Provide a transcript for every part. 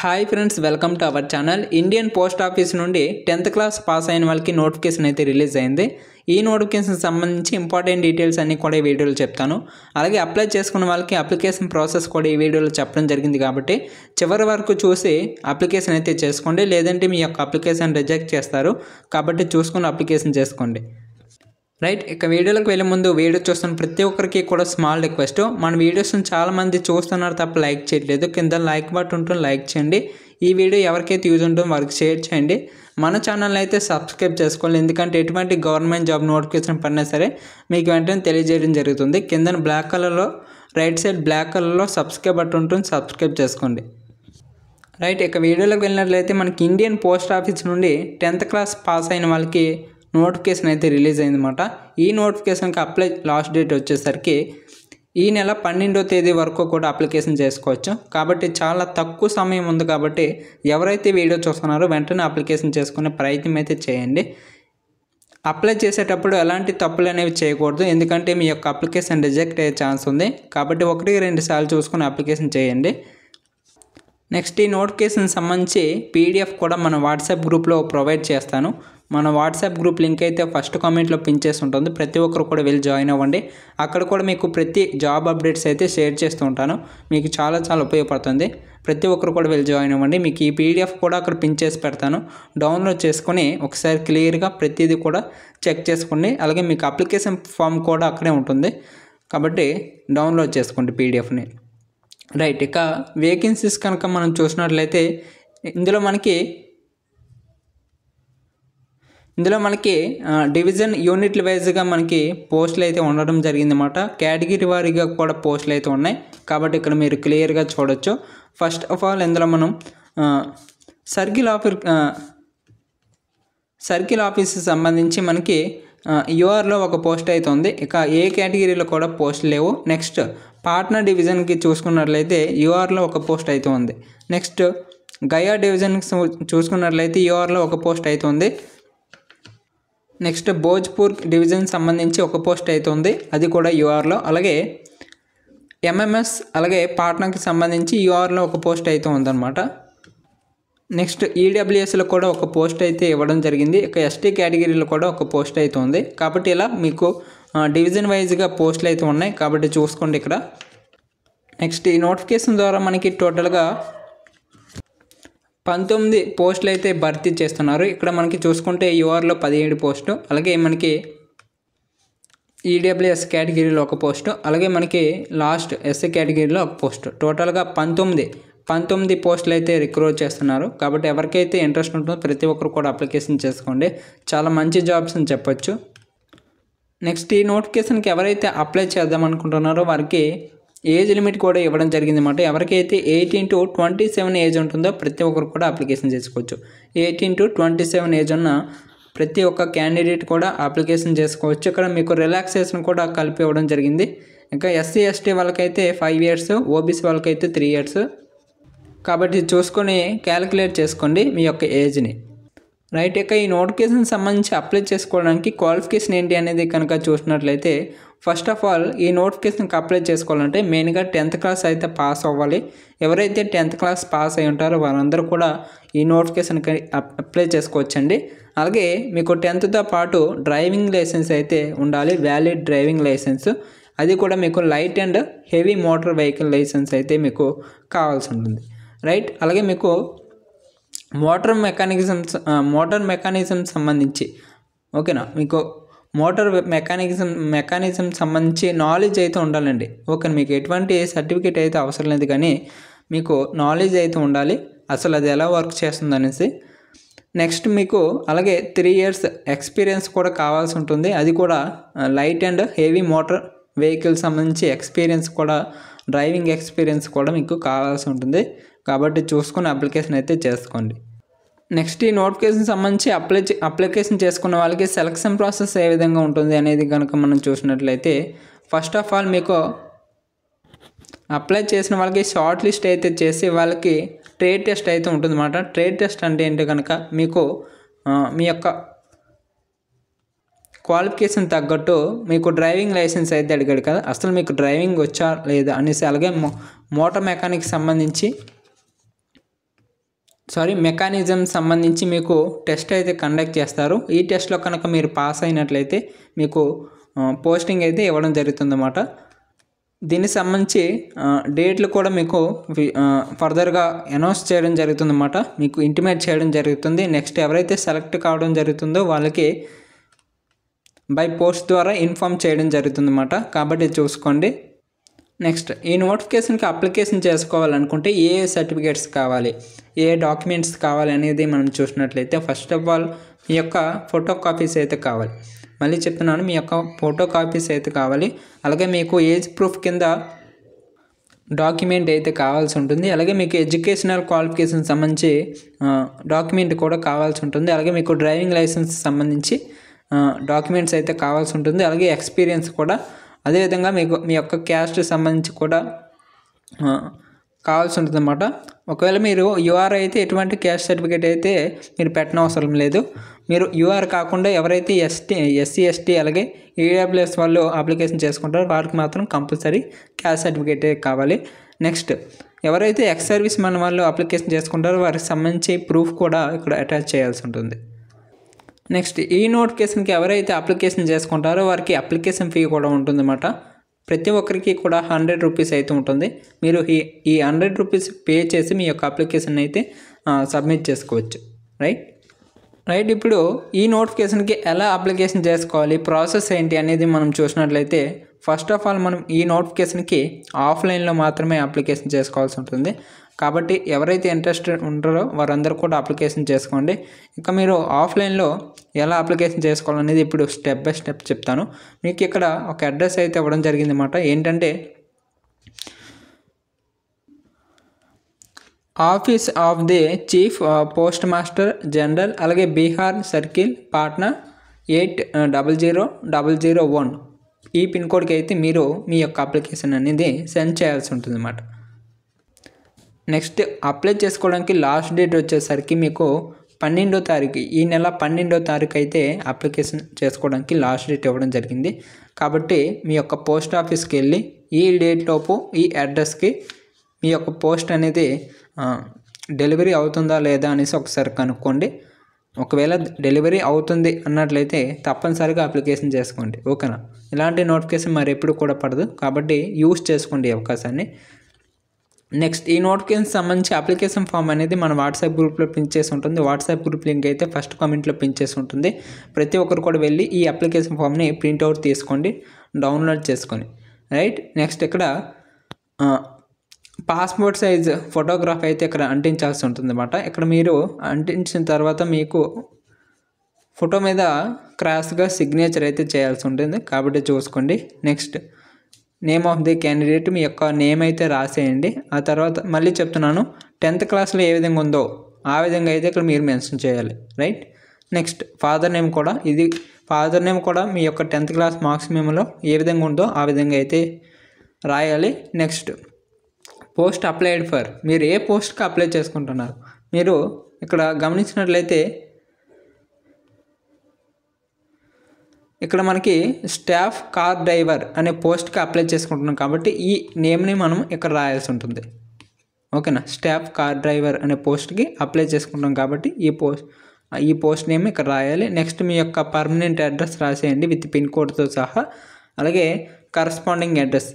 Hi friends, welcome to our channel. Indian post office నుండి 10th class pass అయిన వాళ్ళకి notification అయితే release అయింది. ఈ నోటిఫికేషన్ సంబంధించి ఇంపార్టెంట్ డీటెయిల్స్ అన్నీ కూడా ఈ వీడియోలో చెప్తాను. అలాగే అప్లై చేసుకున్న వాళ్ళకి అప్లికేషన్ ప్రాసెస్ కూడా ఈ వీడియోలో చెప్పడం జరిగింది కాబట్టి చివరి వరకు చూసి అప్లికేషన్ అయితే చేసుకోండి. లేదంటే మీ యొక్క అప్లికేషన్ రిజెక్ట్ చేస్తారు కాబట్టి చూసుకుని అప్లికేషన్ చేసుకోండి. రైట్, ఇక వీడియోలోకి వెళ్ళే ముందు వీడియో చూస్తున్న ప్రతి ఒక్కరికి కూడా స్మాల్ రిక్వెస్ట్. మన వీడియోస్ని చాలామంది చూస్తున్నారు తప్ప లైక్ చేయట్లేదు. కింద లైక్ బటన్ ఉంటుంది, లైక్ చేయండి. ఈ వీడియో ఎవరికైతే యూజ్ ఉంటుందో వారికి షేర్ చేయండి. మన ఛానల్ అయితే సబ్స్క్రైబ్ చేసుకోవాలి, ఎందుకంటే ఎటువంటి గవర్నమెంట్ జాబ్ నోటిఫికేషన్ పడినా సరే మీకు వెంటనే తెలియజేయడం జరుగుతుంది. కింద బ్లాక్ కలర్లో రైట్ సైడ్ బ్లాక్ కలర్లో సబ్స్క్రైబ్ బటన్ ఉంటుంది, సబ్స్క్రైబ్ చేసుకోండి. రైట్, ఇక వీడియోలోకి వెళ్ళినట్లయితే మనకి ఇండియన్ పోస్ట్ ఆఫీస్ నుండి 10th క్లాస్ పాస్ అయిన వాళ్ళకి నోటిఫికేషన్ అయితే రిలీజ్ అయిందన్నమాట. ఈ నోటిఫికేషన్కి అప్లై లాస్ట్ డేట్ వచ్చేసరికి ఈ నెల 12వ తేదీ వరకు కూడా అప్లికేషన్ చేసుకోవచ్చు. కాబట్టి చాలా తక్కువ సమయం ఉంది కాబట్టి ఎవరైతే వీడియో చూస్తున్నారో వెంటనే అప్లికేషన్ చేసుకునే ప్రయత్నం అయితే చేయండి. అప్లై చేసేటప్పుడు ఎలాంటి తప్పులు అనేవి చేయకూడదు, ఎందుకంటే మీ యొక్క అప్లికేషన్ రిజెక్ట్ అయ్యే ఛాన్స్ ఉంది. కాబట్టి 1-2 సార్లు చూసుకుని అప్లికేషన్ చేయండి. నెక్స్ట్, ఈ నోటిఫికేషన్ సంబంధించి పీడిఎఫ్ కూడా మన వాట్సాప్ గ్రూప్లో ప్రొవైడ్ చేస్తాను. మన వాట్సాప్ గ్రూప్ లింక్ అయితే ఫస్ట్ కామెంట్లో పిన్ చేసి ఉంటుంది. ప్రతి ఒక్కరు కూడా వెళ్ళి జాయిన్ అవ్వండి. అక్కడ కూడా మీకు ప్రతి జాబ్ అప్డేట్స్ అయితే షేర్ చేస్తూ ఉంటాను. మీకు చాలా ఉపయోగపడుతుంది. ప్రతి ఒక్కరు కూడా వెళ్ళి జాయిన్ అవ్వండి. మీకు ఈ పీడిఎఫ్ కూడా అక్కడ పిన్ చేసి పెడతాను. డౌన్లోడ్ చేసుకొని ఒకసారి క్లియర్గా ప్రతిదీ కూడా చెక్ చేసుకోండి. అలాగే మీకు అప్లికేషన్ ఫామ్ కూడా అక్కడే ఉంటుంది కాబట్టి డౌన్లోడ్ చేసుకోండి పీడిఎఫ్ని. రైట్, ఇక వేకెన్సీస్ కనుక మనం చూసినట్లయితే ఇందులో మనకి డివిజన్ యూనిట్ల వైజ్గా మనకి పోస్టులు అయితే ఉండడం జరిగిందన్నమాట. కేటగిరీ వారీగా కూడా పోస్టులు అయితే ఉన్నాయి కాబట్టి ఇక్కడ మీరు క్లియర్గా చూడొచ్చు. ఫస్ట్ ఆఫ్ ఆల్ ఇందులో మనం సర్కిల్ ఆఫీస్ సంబంధించి మనకి యూఆర్లో ఒక పోస్ట్ అయితే ఉంది. ఇక ఏ కేటగిరీలో కూడా పోస్ట్ లేవు. నెక్స్ట్, పాట్నా డివిజన్కి చూసుకున్నట్లయితే యూఆర్లో ఒక పోస్ట్ అయితే ఉంది. నెక్స్ట్, గయా డివిజన్కి చూసుకున్నట్లయితే యూఆర్లో ఒక పోస్ట్ అయితే ఉంది. నెక్స్ట్, భోజ్పూర్ డివిజన్ సంబంధించి ఒక పోస్ట్ అయితే ఉంది, అది కూడా యూఆర్లో. అలాగే ఎంఎంఎస్ అలాగే పాట్నాకి సంబంధించి యూఆర్లో ఒక పోస్ట్ అయితే ఉందన్నమాట. నెక్స్ట్, ఈడబ్ల్యూఎస్లో కూడా ఒక పోస్ట్ అయితే ఇవ్వడం జరిగింది. ఇక ఎస్టీ కేటగిరీలో కూడా ఒక పోస్ట్ అయితే ఉంది. కాబట్టి ఇలా మీకు డివిజన్ వైజ్గా పోస్టులు అయితే ఉన్నాయి కాబట్టి చూసుకోండి ఇక్కడ. నెక్స్ట్, ఈ నోటిఫికేషన్ ద్వారా మనకి టోటల్గా 19 పోస్టులు అయితే భర్తీ చేస్తున్నారు. ఇక్కడ మనకి చూసుకుంటే యూఆర్లో 17 పోస్టు, అలాగే మనకి ఈడబ్ల్యూఎస్ కేటగిరీలో ఒక పోస్టు, అలాగే మనకి లాస్ట్ ఎస్సీ కేటగిరీలో ఒక పోస్టు. టోటల్గా 19 పోస్టులు అయితే రిక్రూట్ చేస్తున్నారు. కాబట్టి ఎవరికైతే ఇంట్రెస్ట్ ఉంటుందో ప్రతి ఒక్కరు కూడా అప్లికేషన్ చేసుకోండి. చాలా మంచి జాబ్స్ అని చెప్పొచ్చు. నెక్స్ట్, ఈ నోటిఫికేషన్కి ఎవరైతే అప్లై చేద్దాం అనుకుంటున్నారో వారికి ఏజ్ లిమిట్ కూడా ఇవ్వడం జరిగిందన్నమాట. ఎవరికైతే 18 to 27 ఏజ్ ఉంటుందో ప్రతి ఒక్కరు కూడా అప్లికేషన్ చేసుకోవచ్చు. 18 to 27 ఏజ్ ఉన్న ప్రతి ఒక్క క్యాండిడేట్ కూడా అప్లికేషన్ చేసుకోవచ్చు. ఇక్కడ మీకు రిలాక్సేషన్ కూడా కలిపి ఇవ్వడం జరిగింది. ఇంకా ఎస్సీ ఎస్టీ వాళ్ళకైతే 5 years, ఓబీసీ వాళ్ళకైతే 3 years. కాబట్టి చూసుకొని క్యాలిక్యులేట్ చేసుకోండి మీ యొక్క ఏజ్ని. రైట్, ఇక ఈ నోటిఫికేషన్ సంబంధించి అప్లై చేసుకోవడానికి క్వాలిఫికేషన్ ఏంటి అనేది కనుక చూసినట్లయితే ఫస్ట్ ఆఫ్ ఆల్ ఈ నోటిఫికేషన్కి అప్లై చేసుకోవాలంటే మెయిన్గా 10th క్లాస్ అయితే పాస్ అవ్వాలి. ఎవరైతే 10th క్లాస్ పాస్ అయి ఉంటారో వారందరూ కూడా ఈ నోటిఫికేషన్కి అప్లై చేసుకోవచ్చండి. అలాగే మీకు 10th పాటు డ్రైవింగ్ లైసెన్స్ అయితే ఉండాలి, వ్యాలిడ్ డ్రైవింగ్ లైసెన్స్. అది కూడా మీకు light and heavy motor vehicle licence అయితే మీకు కావాల్సి ఉంటుంది. రైట్, అలాగే మీకు మోటార్ మెకానిజం సంబంధించి ఓకేనా, మీకు మోటార్ మెకానిజం సంబంధించి నాలెడ్జ్ అయితే ఉండాలండి. ఓకే, మీకు ఎటువంటి సర్టిఫికేట్ అయితే అవసరం లేదు కానీ మీకు నాలెడ్జ్ అయితే ఉండాలి అసలు అది ఎలా వర్క్ చేస్తుంది అనేసి. నెక్స్ట్, మీకు అలాగే 3 years ఎక్స్పీరియన్స్ కూడా కావాల్సి ఉంటుంది. అది కూడా light and heavy motor vehicle సంబంధించి ఎక్స్పీరియన్స్ కూడా, డ్రైవింగ్ ఎక్స్పీరియన్స్ కూడా మీకు కావాల్సి ఉంటుంది. కాబట్టి చూసుకుని అప్లికేషన్ అయితే చేసుకోండి. నెక్స్ట్, ఈ నోటిఫికేషన్ సంబంధించి అప్లికేషన్ చేసుకున్న వాళ్ళకి సెలక్షన్ ప్రాసెస్ ఏ విధంగా ఉంటుంది అనేది కనుక మనం చూసినట్లయితే ఫస్ట్ ఆఫ్ ఆల్ మీకు అప్లై చేసిన వాళ్ళకి షార్ట్ లిస్ట్ అయితే చేసి వాళ్ళకి ట్రేడ్ టెస్ట్ అయితే ఉంటుందన్నమాట. ట్రేడ్ టెస్ట్ అంటే ఏంటి కనుక మీకు మీ యొక్క క్వాలిఫికేషన్ తగ్గట్టు మీకు డ్రైవింగ్ లైసెన్స్ అయితే అడిగాడు కదా, అసలు మీకు డ్రైవింగ్ వచ్చా లేదా అనేసి, అలాగే మోటార్ మెకానిక్ సంబంధించి మెకానిజం సంబంధించి మీకు టెస్ట్ అయితే కండక్ట్ చేస్తారు. ఈ టెస్ట్లో కనుక మీరు పాస్ అయినట్లయితే మీకు పోస్టింగ్ అయితే ఇవ్వడం జరుగుతుందన్నమాట. దీనికి సంబంధించి డేట్లు కూడా మీకు ఫర్దర్గా అనౌన్స్ చేయడం జరుగుతుందన్నమాట, మీకు ఇంటిమేట్ చేయడం జరుగుతుంది. నెక్స్ట్ ఎవరైతే సెలెక్ట్ కావడం జరుగుతుందో వాళ్ళకి బై పోస్ట్ ద్వారా ఇన్ఫామ్ చేయడం జరుగుతుందన్నమాట. కాబట్టి చూసుకోండి. నెక్స్ట్ ఈ నోటిఫికేషన్కి అప్లికేషన్ చేసుకోవాలనుకుంటే ఏ సర్టిఫికేట్స్ కావాలి, ఏ డాక్యుమెంట్స్ కావాలి అనేది మనం చూసినట్లయితే ఫస్ట్ ఆఫ్ ఆల్ మీ యొక్క ఫోటో కాపీస్ అయితే కావాలి. మళ్ళీ చెప్తున్నాను, మీ యొక్క ఫోటో కాపీస్ అయితే కావాలి. అలాగే మీకు ఏజ్ ప్రూఫ్ కింద డాక్యుమెంట్ అయితే కావాల్సి ఉంటుంది. అలాగే మీకు ఎడ్యుకేషనల్ క్వాలిఫికేషన్ సంబంధించి డాక్యుమెంట్ కూడా కావాల్సి ఉంటుంది. అలాగే మీకు డ్రైవింగ్ లైసెన్స్ సంబంధించి డాక్యుమెంట్స్ అయితే కావాల్సి ఉంటుంది. అలాగే ఎక్స్పీరియన్స్ కూడా, అదేవిధంగా మీకు మీ యొక్క క్యాస్ట్ సంబంధించి కూడా కావాల్సి ఉంటుంది అన్నమాట. ఒకవేళ మీరు యూఆర్ అయితే ఎటువంటి క్యాస్ట్ సర్టిఫికేట్ అయితే మీరు పెట్టనవసరం లేదు. మీరు యూఆర్ కాకుండా ఎవరైతే ఎస్సీ ఎస్టీ అలాగే ఈడబ్ల్యూఎస్ వాళ్ళు అప్లికేషన్ చేసుకుంటారో వారికి మాత్రం కంపల్సరీ క్యాస్ట్ సర్టిఫికేటే కావాలి. నెక్స్ట్ ఎవరైతే ఎక్స్ సర్వీస్ మన వాళ్ళు అప్లికేషన్ చేసుకుంటారో వారికి సంబంధించి ప్రూఫ్ కూడా ఇక్కడ అటాచ్ చేయాల్సి ఉంటుంది. నెక్స్ట్ ఈ నోటిఫికేషన్కి ఎవరైతే అప్లికేషన్ చేసుకుంటారో వారికి అప్లికేషన్ ఫీ కూడా ఉంటుందన్నమాట. ప్రతి ఒక్కరికి కూడా 100 రూపీస్ అయితే ఉంటుంది. మీరు ఈ 100 రూపీస్ పే చేసి మీ యొక్క అప్లికేషన్ అయితే సబ్మిట్ చేసుకోవచ్చు. రైట్ ఇప్పుడు ఈ నోటిఫికేషన్కి ఎలా అప్లికేషన్ చేసుకోవాలి, ప్రాసెస్ ఏంటి అనేది మనం చూసినట్లయితే ఫస్ట్ ఆఫ్ ఆల్ మనం ఈ నోటిఫికేషన్కి ఆఫ్లైన్లో మాత్రమే అప్లికేషన్ చేసుకోవాల్సి ఉంటుంది. కాబట్టి ఎవరైతే ఇంట్రెస్టెడ్ ఉంటారో వారందరూ కూడా అప్లికేషన్ చేసుకోండి. ఇక మీరు ఆఫ్లైన్లో ఎలా అప్లికేషన్ చేసుకోవాలనేది ఇప్పుడు స్టెప్ బై స్టెప్ చెప్తాను. మీకు ఇక్కడ ఒక అడ్రస్ అయితే ఇవ్వడం జరిగింది అన్నమాట. ఏంటంటే office of the chief post master general, అలాగే బీహార్ సర్కిల్, పాట్నా 800001 ఈ పిన్ కోడ్కి అయితే మీరు మీ యొక్క అప్లికేషన్ అనేది సెండ్ చేయాల్సి ఉంటుంది అన్నమాట. నెక్స్ట్ అప్లై చేసుకోవడానికి లాస్ట్ డేట్ వచ్చేసరికి మీకు 12వ తారీఖు, ఈ నెల 12వ తారీఖు అయితే అప్లికేషన్ చేసుకోవడానికి లాస్ట్ డేట్ ఇవ్వడం జరిగింది. కాబట్టి మీ యొక్క పోస్ట్ ఆఫీస్కి వెళ్ళి ఈ డేట్ లోపు ఈ అడ్రస్కి మీ యొక్క పోస్ట్ అనేది డెలివరీ అవుతుందా లేదా అనేసి ఒకసారి కనుక్కోండి. ఒకవేళ డెలివరీ అవుతుంది అన్నట్లయితే తప్పనిసరిగా అప్లికేషన్ చేసుకోండి. ఓకేనా? ఇలాంటి నోటిఫికేషన్ మరి ఎప్పుడు కూడా పడదు, కాబట్టి యూజ్ చేసుకోండి ఈ అవకాశాన్ని. నెక్స్ట్ ఈ నోటిఫికేషన్ సంబంధించి అప్లికేషన్ ఫామ్ అనేది మన వాట్సాప్ గ్రూప్లో పిన్ చేసి ఉంటుంది. వాట్సాప్ గ్రూప్ లింక్ అయితే ఫస్ట్ కామెంట్లో పిన్ చేసి ఉంటుంది. ప్రతి ఒక్కరు కూడా వెళ్ళి ఈ అప్లికేషన్ ఫామ్ని ప్రింట్అవుట్ తీసుకోండి, డౌన్లోడ్ చేసుకొని. నెక్స్ట్ ఇక్కడ పాస్పోర్ట్ సైజ్ ఫోటోగ్రాఫ్ అయితే ఇక్కడ అంటించాల్సి ఉంటుంది అన్నమాట. ఇక్కడ మీరు అంటించిన తర్వాత మీకు ఫోటో మీద క్రాస్గా సిగ్నేచర్ అయితే చేయాల్సి ఉంటుంది, కాబట్టి చూసుకోండి. Next name of the candidate, మీ యొక్క నేమ్ అయితే రాసేయండి. ఆ తర్వాత మళ్ళీ చెప్తున్నాను, 10th క్లాస్లో ఏ విధంగా ఉందో ఆ విధంగా అయితే ఇక్కడ మీరు మెన్షన్ చేయాలి. నెక్స్ట్ ఫాదర్ నేమ్ కూడా, ఇది ఫాదర్ నేమ్ కూడా మీ యొక్క 10th క్లాస్ మార్క్స్ మెమోలో ఏ విధంగా ఉందో ఆ విధంగా అయితే రాయాలి. నెక్స్ట్ పోస్ట్ అప్లైడ్ ఫర్, మీరు ఏ పోస్ట్కి అప్లై చేసుకుంటున్నారు. మీరు ఇక్కడ గమనించినట్లయితే ఇక్కడ మనకి స్టాఫ్ కార్ డ్రైవర్ అనే పోస్ట్కి అప్లై చేసుకుంటున్నాం కాబట్టి ఈ నేమ్ని మనం ఇక్కడ రాయాల్సి ఉంటుంది. ఓకేనా? స్టాఫ్ కార్ డ్రైవర్ అనే పోస్ట్కి అప్లై చేసుకుంటాం కాబట్టి ఈ పోస్ట్ నేమ్ ఇక్కడ రాయాలి. నెక్స్ట్ మీ యొక్క పర్మనెంట్ అడ్రస్ రాసేయండి విత్ పిన్ కోడ్తో సహా. అలాగే కరస్పాండింగ్ అడ్రస్,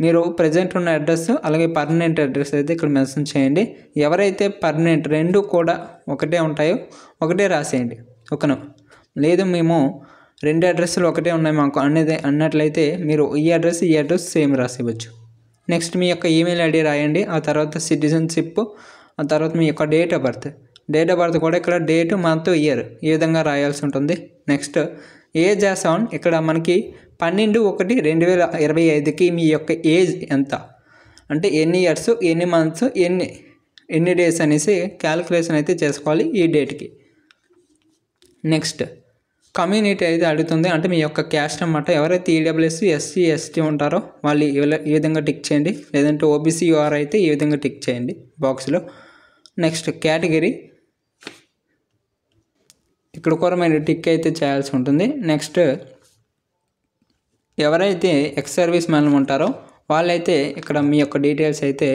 మీరు ప్రజెంట్ ఉన్న అడ్రస్ అలాగే పర్మనెంట్ అడ్రస్ అయితే ఇక్కడ మెన్షన్ చేయండి. ఎవరైతే పర్మనెంట్ రెండు కూడా ఒకటే ఉంటాయో ఒకటే రాసేయండి. ఓకేనా? లేదు మేము 2 అడ్రస్లు ఒకటే ఉన్నాయి మాకు అన్నట్లయితే మీరు ఈ అడ్రస్ సేమ్ రాసేయవచ్చు. నెక్స్ట్ మీ యొక్క ఈమెయిల్ ఐడి రాయండి. ఆ తర్వాత సిటిజన్షిప్, ఆ తర్వాత మీ యొక్క డేట్ ఆఫ్ బర్త్ కూడా ఇక్కడ డేట్, మంత్, ఇయర్ ఈ విధంగా రాయాల్సి ఉంటుంది. నెక్స్ట్ ఏజ్ యాస్ ఆన్, ఇక్కడ మనకి 12/1/2025కి మీ యొక్క ఏజ్ ఎంత అంటే ఎన్ని ఇయర్స్, ఎన్ని మంత్స్, ఎన్ని డేస్ అనేసి క్యాలిక్యులేషన్ అయితే చేసుకోవాలి ఈ డేట్కి. నెక్స్ట్ కమ్యూనిటీ అయితే అడుగుతుంది, అంటే మీ యొక్క క్యాస్ట్ అన్నమాట. ఎవరైతే ఈడబ్ల్యూఎస్, ఎస్సీ, ఎస్టీ ఉంటారో వాళ్ళు ఈ విధంగా టిక్ చేయండి. లేదంటే ఓబీసీ, యూఆర్ అయితే ఈ విధంగా టిక్ చేయండి బాక్స్లో. నెక్స్ట్ కేటగిరీ, ఇక్కడ కూడా మీరు టిక్ అయితే చేయాల్సి ఉంటుంది. నెక్స్ట్ ఎవరైతే ఎక్స్ సర్వీస్ మ్యాన్ ఉంటారో వాళ్ళైతే ఇక్కడ మీ యొక్క డీటెయిల్స్ అయితే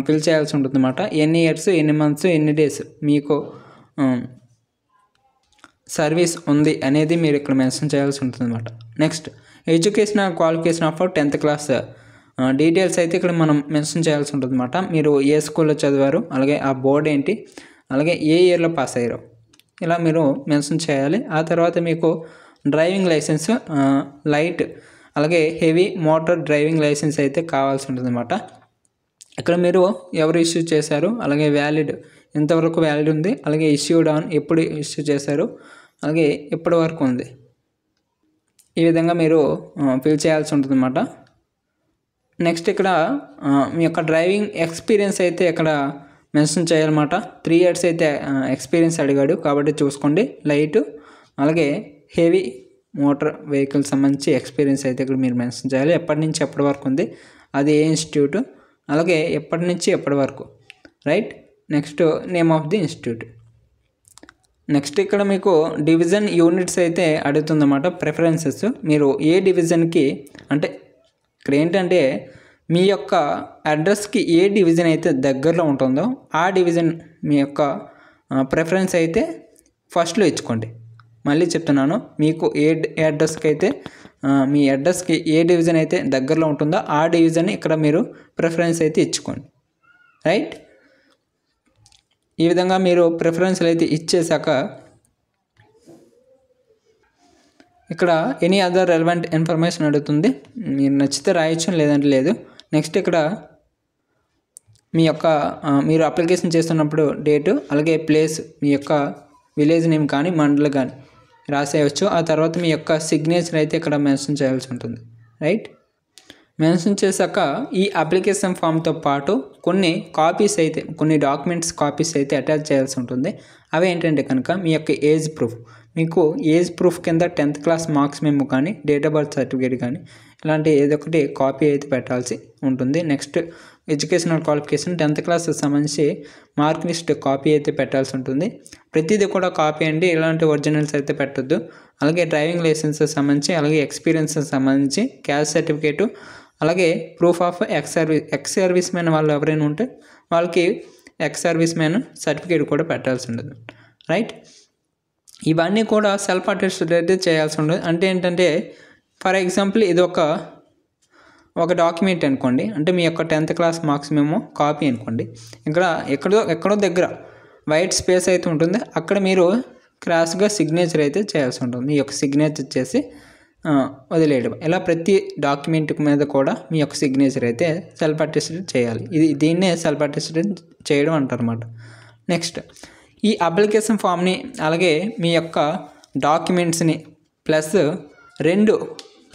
ఫిల్ చేయాల్సి ఉంటుంది అన్నమాట. ఎన్ని ఇయర్స్, ఎన్ని మంత్స్, ఎన్ని డేస్ మీకు సర్వీస్ ఉంది అనేది మీరు ఇక్కడ మెన్షన్ చేయాల్సి ఉంటుంది అన్నమాట. Next educational qualification of 10th class details అయితే ఇక్కడ మనం మెన్షన్ చేయాల్సి ఉంటుంది అన్నమాట. మీరు ఏ స్కూల్లో చదివారు, అలాగే ఆ బోర్డు ఏంటి, అలాగే ఏ ఇయర్లో పాస్ అయ్యారు, ఇలా మీరు మెన్షన్ చేయాలి. ఆ తర్వాత మీకు డ్రైవింగ్ లైసెన్స్, లైట్ అలాగే హెవీ మోటార్ డ్రైవింగ్ లైసెన్స్ అయితే కావాల్సి ఉంటుంది అన్నమాట. ఇక్కడ మీరు ఎవరు ఇష్యూ చేశారు, అలాగే వ్యాలిడ్ ఎంతవరకు వ్యాలిడ్ ఉంది, అలాగే ఇష్యూడ్ ఆన్ ఎప్పుడు ఇష్యూ చేశారు, అలాగే ఎప్పటి వరకు ఉంది, ఈ విధంగా మీరు ఫిల్ చేయాల్సి ఉంటుంది అన్నమాట. నెక్స్ట్ ఇక్కడ మీ యొక్క డ్రైవింగ్ ఎక్స్పీరియన్స్ అయితే ఇక్కడ మెన్షన్ చేయాలన్నమాట. 3 years అయితే ఎక్స్పీరియన్స్ అడిగాడు కాబట్టి చూసుకోండి. లైట్ అలాగే హెవీ మోటార్ వెహికల్ సంబంధించి ఎక్స్పీరియన్స్ అయితే ఇక్కడ మీరు మెన్షన్ చేయాలి. ఎప్పటి నుంచి ఎప్పటి వరకు ఉంది, అది ఏ ఇన్స్టిట్యూట్, అలాగే ఎప్పటి నుంచి ఎప్పటి వరకు, right. Next name of the institute. Next ఇక్కడ మీకు డివిజన్ యూనిట్స్ అయితే అడుగుతుందన్నమాట. ప్రిఫరెన్సెస్ మీరు ఏ డివిజన్కి, అంటే ఇక్కడ ఏంటంటే మీ యొక్క అడ్రస్కి ఏ డివిజన్ అయితే దగ్గరలో ఉంటుందో ఆ డివిజన్ మీ యొక్క ప్రిఫరెన్స్ అయితే ఫస్ట్లో ఇచ్చుకోండి. మళ్ళీ చెప్తున్నాను, మీకు ఏ అడ్రస్కి అయితే మీ అడ్రస్కి ఏ డివిజన్ అయితే దగ్గరలో ఉంటుందో ఆ డివిజన్ ఇక్కడ మీరు ప్రిఫరెన్స్ అయితే ఇచ్చుకోండి, రైట్. ఈ విధంగా మీరు ప్రిఫరెన్స్లు అయితే ఇచ్చేసాక ఇక్కడ ఎనీ అదర్ రెలవెంట్ ఇన్ఫర్మేషన్ అడుగుతుంది. మీరు నచ్చితే రాయొచ్చు, లేదంటే లేదు. నెక్స్ట్ ఇక్కడ మీ యొక్క మీరు అప్లికేషన్ చేస్తున్నప్పుడు డేటు, అలాగే ప్లేస్, మీ యొక్క విలేజ్ నేమ్ కానీ మండలం కానీ రాసేయచ్చు. ఆ తర్వాత మీ యొక్క సిగ్నేచర్ అయితే ఇక్కడ మెన్షన్ చేయాల్సి ఉంటుంది, రైట్. మెన్షన్ చేశాక ఈ అప్లికేషన్ ఫామ్తో పాటు కొన్ని కాపీస్ అయితే, కొన్ని డాక్యుమెంట్స్ కాపీస్ అయితే అటాచ్ చేయాల్సి ఉంటుంది. అవి ఏంటంటే కనుక మీ యొక్క ఏజ్ ప్రూఫ్, మీకు ఏజ్ ప్రూఫ్ కింద 10th క్లాస్ మార్క్స్ మెమో కానీ, డేట్ ఆఫ్ బర్త్ సర్టిఫికేట్ కానీ ఇలాంటి ఏదో ఒకటి కాపీ అయితే పెట్టాల్సి ఉంటుంది. Next educational qualification 10th class సంబంధించి మార్క్ లిస్ట్ కాపీ అయితే పెట్టాల్సి ఉంటుంది. ప్రతిదీ కూడా కాపీ అండి, ఇలాంటి ఒరిజినల్స్ అయితే పెట్టొద్దు. అలాగే డ్రైవింగ్ లైసెన్స్ సంబంధించి, అలాగే ఎక్స్పీరియన్స్ సంబంధించి క్యాస్ట్ సర్టిఫికేటు, అలాగే proof of ex service man వాళ్ళు ఎవరైనా ఉంటే వాళ్ళకి ఎక్స్ సర్వీస్ మ్యాన్ సర్టిఫికేట్ కూడా పెట్టాల్సి ఉంటుంది, రైట్. ఇవన్నీ కూడా సెల్ఫ్ అటెస్టెడ్ అయితే చేయాల్సి ఉంటుంది. అంటే ఏంటంటే ఫర్ ఎగ్జాంపుల్ ఇది ఒక డాక్యుమెంట్ అనుకోండి, అంటే మీ యొక్క 10th క్లాస్ మార్క్స్ మేము కాపీ అనుకోండి. ఇక్కడ ఎక్కడో దగ్గర వైట్ స్పేస్ అయితే ఉంటుంది, అక్కడ మీరు క్రాస్గా సిగ్నేచర్ అయితే చేయాల్సి ఉంటుంది. మీ యొక్క సిగ్నేచర్ చేసి వదిలేయడం. ఇలా ప్రతి డాక్యుమెంట్ మీద కూడా మీ యొక్క సిగ్నేచర్ అయితే సెల్ఫ్ అటెస్టెడ్ చేయాలి. దీన్నే సెల్ఫ్ అటెస్టెడ్ చేయడం అంటారు అన్నమాట. నెక్స్ట్ ఈ అప్లికేషన్ ఫామ్ని, అలాగే మీ యొక్క డాక్యుమెంట్స్ని ప్లస్ 2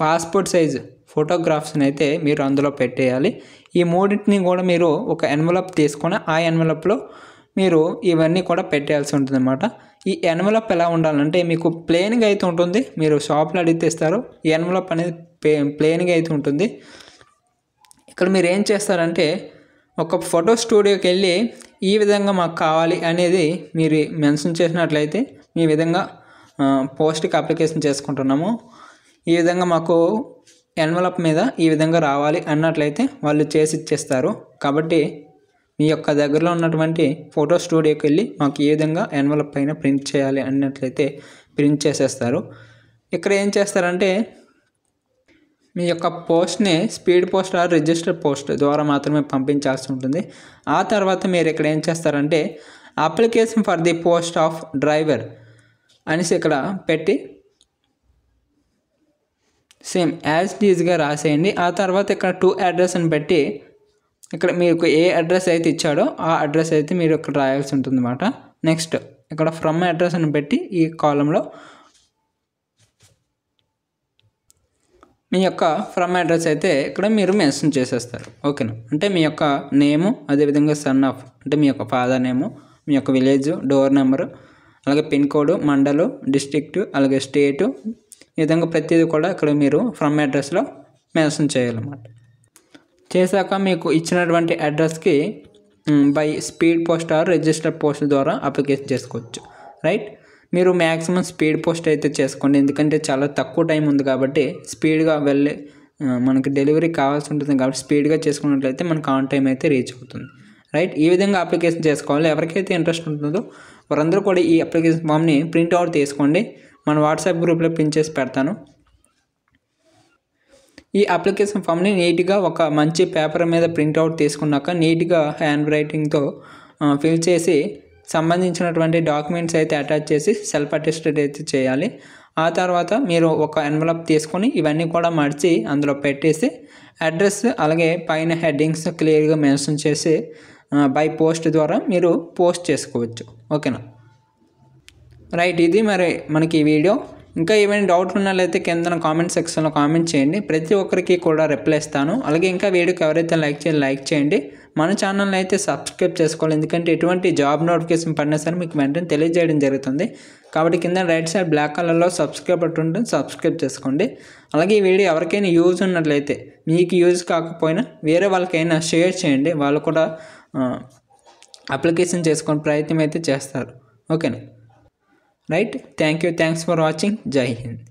పాస్పోర్ట్ సైజ్ ఫోటోగ్రాఫ్స్ని అయితే మీరు అందులో పెట్టేయాలి. ఈ మూడింటిని కూడా మీరు ఒక ఎన్వలప్ తీసుకొని ఆ ఎన్వలప్లో మీరు ఇవన్నీ కూడా పెట్టేయాల్సి ఉంటుంది అన్నమాట. ఈ ఎన్వలప్ ఎలా ఉండాలంటే మీకు ప్లెయిన్గా అయితే ఉంటుంది, మీరు షాప్లో అడిగితే ఇస్తారు. ఈ ఎన్వలప్ అనేది ప్లెయిన్గా అయితే ఉంటుంది. ఇక్కడ మీరు ఏం చేస్తారంటే ఒక ఫోటో స్టూడియోకి వెళ్ళి ఈ విధంగా మాకు కావాలి అనేది మీరు మెన్షన్ చేసినట్లయితే, ఈ విధంగా పోస్ట్కి అప్లికేషన్ చేసుకుంటున్నాము, ఈ విధంగా మాకు ఎన్వలప్ మీద ఈ విధంగా రావాలి అన్నట్లయితే వాళ్ళు చేసి ఇచ్చేస్తారు. కాబట్టి మీ యొక్క దగ్గరలో ఉన్నటువంటి ఫోటో స్టూడియోకి వెళ్ళి మాకు ఈ విధంగా ఎన్వలప్ పైన ప్రింట్ చేయాలి అన్నట్లయితే ప్రింట్ చేసేస్తారు. ఇక్కడ ఏం చేస్తారంటే మీ యొక్క పోస్ట్ని speed post or register post ద్వారా మాత్రమే పంపించాల్సి ఉంటుంది. ఆ తర్వాత మీరు ఇక్కడ ఏం చేస్తారంటే application for the post of driver అనేసి ఇక్కడ పెట్టి సేమ్ యాజ్ ఈజ్గా రాసేయండి. ఆ తర్వాత ఇక్కడ 2 అడ్రస్ అని పెట్టి ఇక్కడ మీకు ఏ అడ్రస్ అయితే ఇచ్చాడో ఆ అడ్రస్ అయితే మీరు ఇక్కడ రాయాల్సి ఉంటుంది అన్నమాట. నెక్స్ట్ ఇక్కడ ఫ్రమ్ అడ్రస్ అని పెట్టి ఈ కాలంలో మీ యొక్క ఫ్రమ్ అడ్రస్ అయితే ఇక్కడ మీరు మెన్షన్ చేసేస్తారు, ఓకేనా. అంటే మీ యొక్క నేము, అదేవిధంగా సన్ ఆఫ్ అంటే మీ యొక్క ఫాదర్ నేము, మీ యొక్క విలేజ్, డోర్ నెంబరు, అలాగే పిన్ కోడ్, మండలు, డిస్ట్రిక్ట్, అలాగే స్టేటు, ఈ విధంగా ప్రతిదీ కూడా ఇక్కడ మీరు ఫ్రమ్ అడ్రస్లో మెన్షన్ చేయాలన్నమాట. చేశాక మీకు ఇచ్చినటువంటి అడ్రస్కి by speed post or register post ద్వారా అప్లికేషన్ చేసుకోవచ్చు, రైట్. మీరు మ్యాక్సిమం స్పీడ్ పోస్ట్ అయితే చేసుకోండి, ఎందుకంటే చాలా తక్కువ టైం ఉంది కాబట్టి స్పీడ్గా వెళ్ళి మనకి డెలివరీ కావాల్సి ఉంటుంది కాబట్టి స్పీడ్గా చేసుకున్నట్లయితే మనకు ఆన్ టైం అయితే రీచ్ అవుతుంది. రైట్, ఈ విధంగా అప్లికేషన్ చేసుకోవాలి. ఎవరికైతే ఇంట్రెస్ట్ ఉంటుందో వారందరూ కూడా ఈ అప్లికేషన్ ఫామ్ని ప్రింట్అవుట్ తీసుకోండి. మన వాట్సాప్ గ్రూప్లో పిన్ చేసి పెడతాను. ఈ అప్లికేషన్ ఫామ్ని నీట్గా ఒక మంచి పేపర్ మీద ప్రింట్అవుట్ తీసుకున్నాక నీట్గా హ్యాండ్ రైటింగ్తో ఫిల్ చేసి సంబంధించినటువంటి డాక్యుమెంట్స్ అయితే అటాచ్ చేసి సెల్ఫ్ అటెస్టెడ్ అయితే చేయాలి. ఆ తర్వాత మీరు ఒక ఎన్వలప్ తీసుకొని ఇవన్నీ కూడా మడిచి అందులో పెట్టేసి అడ్రస్ అలాగే పైన హెడ్డింగ్స్ క్లియర్గా మెన్షన్ చేసి బై పోస్ట్ ద్వారా మీరు పోస్ట్ చేసుకోవచ్చు. ఓకేనా? రైట్, ఇది మరి మనకి ఈ వీడియో. ఇంకా ఏమైనా డౌట్ ఉన్నట్లయితే కింద కామెంట్ సెక్షన్లో కామెంట్ చేయండి. ప్రతి ఒక్కరికి కూడా రిప్లై ఇస్తాను. అలాగే ఇంకా వీడియోకి ఎవరైతే లైక్ చేయండి. మన ఛానల్ని అయితే సబ్స్క్రైబ్ చేసుకోవాలి, ఎందుకంటే ఎటువంటి జాబ్ నోటిఫికేషన్ పడినా సరే మీకు వెంటనే తెలియజేయడం జరుగుతుంది. కాబట్టి కింద రైట్ సైడ్ బ్లాక్ కలర్లో సబ్స్క్రైబ్ బటన్ ఉంటుంది, సబ్స్క్రైబ్ చేసుకోండి. అలాగే ఈ వీడియో ఎవరికైనా యూజ్ ఉన్నట్లయితే, మీకు యూజ్ కాకపోయినా వేరే వాళ్ళకైనా షేర్ చేయండి. వాళ్ళు కూడా అప్లికేషన్ చేసుకునే ప్రయత్నం అయితే చేస్తారు. ఓకేనా? Right, thanks for watching. జై హింద్.